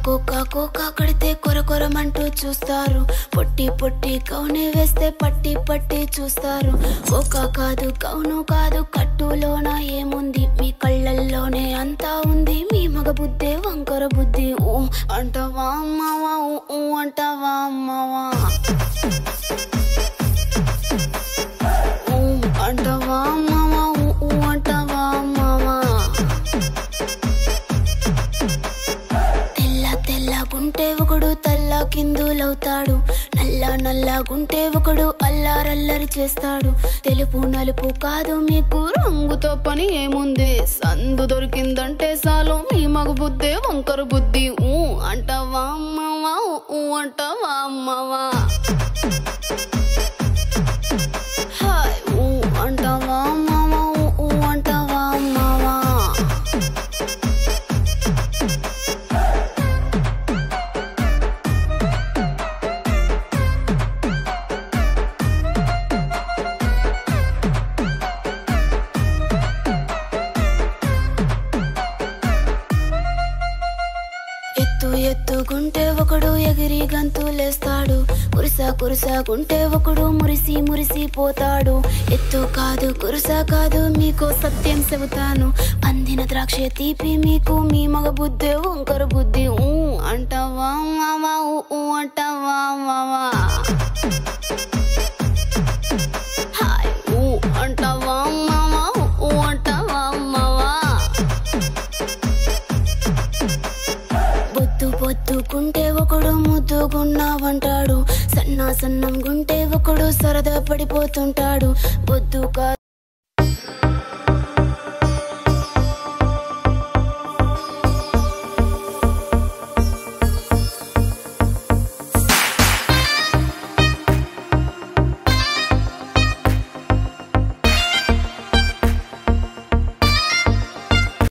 Cocoa cocoa కడితే కొరకొరమంటూ చూస్తారు. పొట్టి పొట్టి కౌని వేస్తే పట్టి పట్టి చూస్తారు. కోకా కాదు కౌను కాదు కట్టులోన ఏముంది, మీ కళ్ళల్లోనే అంతా ఉంది. మీ మగ బుద్ధే వంకర బుద్ధి. ఊ అంటవా అమ్మవా, ఊ అంటవా అమ్మవా, ఊ అంటవా అమ్మవా, ఊ అంటవా అమ్మవా. తెల్లగుంటే ఒకడు తల్ల కిందులవుతాడు, నల్లగుంటే ఒకడు అల్లారల్లరి చేస్తాడు. తెలుపు నలుపు కాదు మీకు రంగుతో పని ఏముంది, సందు దొరికిందంటే చాలు మీ మగ బుద్ధే వంకర బుద్ధి. ఊ అంటవా అమ్మవా, ఊ అంటవా అమ్మవా, హాయ్ ఊ అంటవా అమ్మవా, ఊ అంటవా అమ్మవా. ఎత్తుగుంటే ఒకడు ఎగిరి గంతులేస్తాడు, కురుసగుంటే ఒకడు మురిసి పోతాడు. ఎత్తు కాదు కురుస కాదు మీకో సత్యం చెబుతాను, అందిన ద్రాక్ష తీపి మీకు మీ మగ బుద్ధే వంకర బుద్ధి. ఊ అంటవా మావా, ఊ అంటవా మావా, హాయ్ ఊ అంటవా మావా, ఊ అంటవా మావా. బొద్దుకుంటే ఒకడు ముద్దుగున్నావంటాడు, సన్నం గుంటే ఒకడు సరదా పడిపోతుంటాడు. బొద్దు